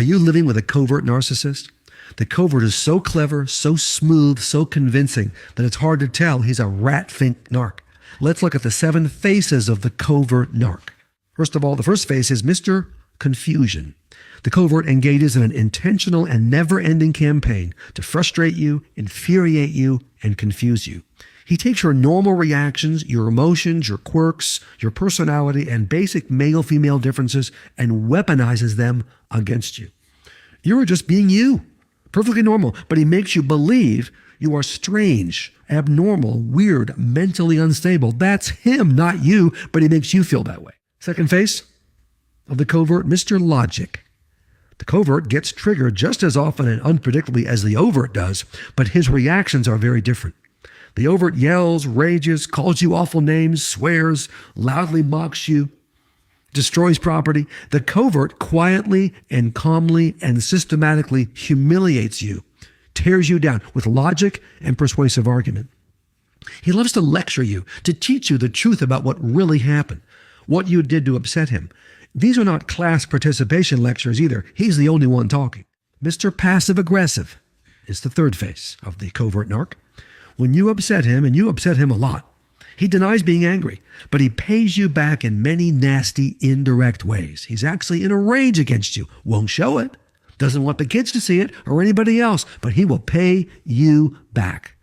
Are you living with a covert narcissist? The covert is so clever, so smooth, so convincing that it's hard to tell he's a rat-fink narc. Let's look at the 7 faces of the covert narc. First of all, the first face is Mr. Confusion. The covert engages in an intentional and never-ending campaign to frustrate you, infuriate you, and confuse you. He takes your normal reactions, your emotions, your quirks, your personality, and basic male-female differences and weaponizes them against you. You are just being you, perfectly normal, but he makes you believe you are strange, abnormal, weird, mentally unstable. That's him, not you, but he makes you feel that way. Second face of the covert, Mr. Logic. The covert gets triggered just as often and unpredictably as the overt does, but his reactions are very different. The overt yells, rages, calls you awful names, swears, loudly mocks you, destroys property. The covert quietly and calmly and systematically humiliates you, tears you down with logic and persuasive argument. He loves to lecture you, to teach you the truth about what really happened, what you did to upset him. These are not class participation lectures either. He's the only one talking. Mr. Passive Aggressive is the third face of the covert narc. When you upset him, and you upset him a lot, he denies being angry, but he pays you back in many nasty, indirect ways. He's actually in a rage against you, won't show it, doesn't want the kids to see it or anybody else, but he will pay you back.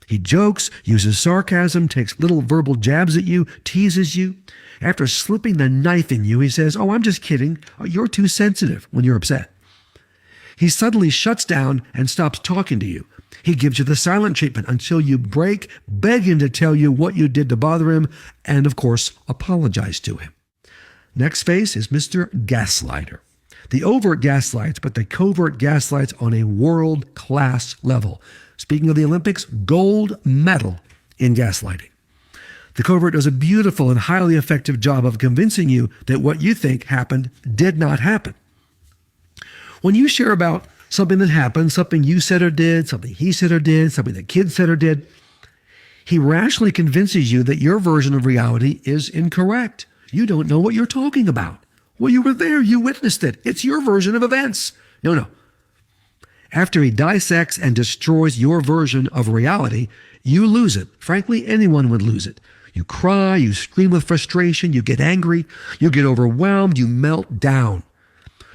He jokes, uses sarcasm, takes little verbal jabs at you, teases you. After slipping the knife in you, he says, "Oh, I'm just kidding. You're too sensitive," when you're upset. He suddenly shuts down and stops talking to you. He gives you the silent treatment until you break, beg him to tell you what you did to bother him, and of course, apologize to him. Next face is Mr. Gaslighter. The overt gaslights, but the covert gaslights on a world-class level. Speaking of the Olympics, gold medal in gaslighting. The covert does a beautiful and highly effective job of convincing you that what you think happened did not happen. When you share about something that happened, something you said or did, something he said or did, something the kid said or did, he rationally convinces you that your version of reality is incorrect. You don't know what you're talking about. Well, you were there. You witnessed it. It's your version of events. No. After he dissects and destroys your version of reality, you lose it. Frankly, anyone would lose it. You cry, you scream with frustration, you get angry, you get overwhelmed, you melt down.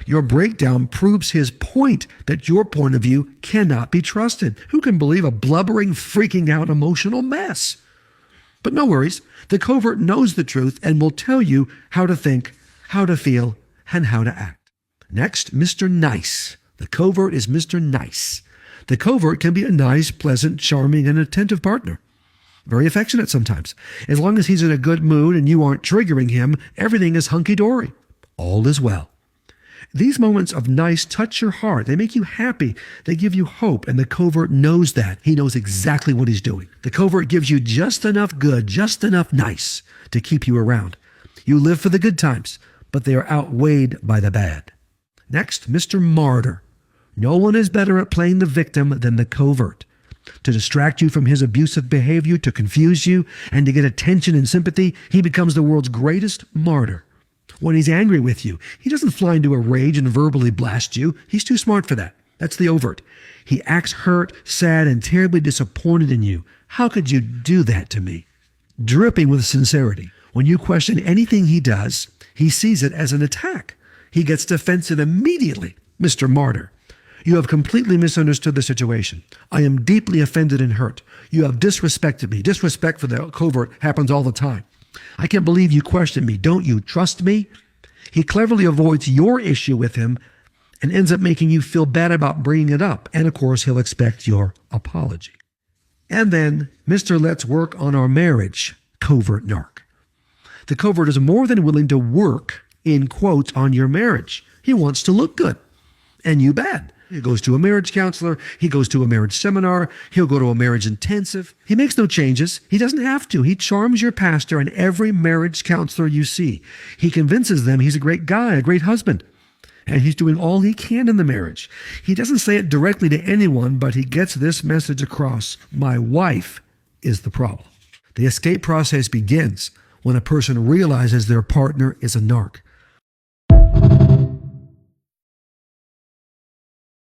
Your breakdown proves his point that your point of view cannot be trusted. Who can believe a blubbering, freaking out emotional mess? But no worries. The covert knows the truth and will tell you how to think, how to feel, and how to act. Next, Mr. Nice. The covert is Mr. Nice. The covert can be a nice, pleasant, charming, and attentive partner. Very affectionate sometimes. As long as he's in a good mood and you aren't triggering him, everything is hunky-dory. All is well. These moments of nice touch your heart. They make you happy. They give you hope, and the covert knows that. He knows exactly what he's doing. The covert gives you just enough good, just enough nice to keep you around. You live for the good times, but they are outweighed by the bad. Next, Mr. Martyr. No one is better at playing the victim than the covert. To distract you from his abusive behavior, to confuse you, and to get attention and sympathy, he becomes the world's greatest martyr. When he's angry with you, he doesn't fly into a rage and verbally blast you. He's too smart for that. That's the overt. He acts hurt, sad, and terribly disappointed in you. How could you do that to me? Dripping with sincerity. When you question anything he does, he sees it as an attack. He gets defensive immediately. Mr. Martyr. You have completely misunderstood the situation. I am deeply offended and hurt. You have disrespected me. Disrespect for the covert happens all the time. I can't believe you question me. Don't you trust me? He cleverly avoids your issue with him and ends up making you feel bad about bringing it up. And of course, he'll expect your apology. And then, Mr. Let's work on our marriage, covert narc. The covert is more than willing to work, in quotes, on your marriage. He wants to look good. And you bad. He goes to a marriage counselor. He goes to a marriage seminar. He'll go to a marriage intensive. He makes no changes. He doesn't have to. He charms your pastor and every marriage counselor you see. He convinces them he's a great guy, a great husband. And he's doing all he can in the marriage. He doesn't say it directly to anyone, but he gets this message across. My wife is the problem. The escape process begins when a person realizes their partner is a narc.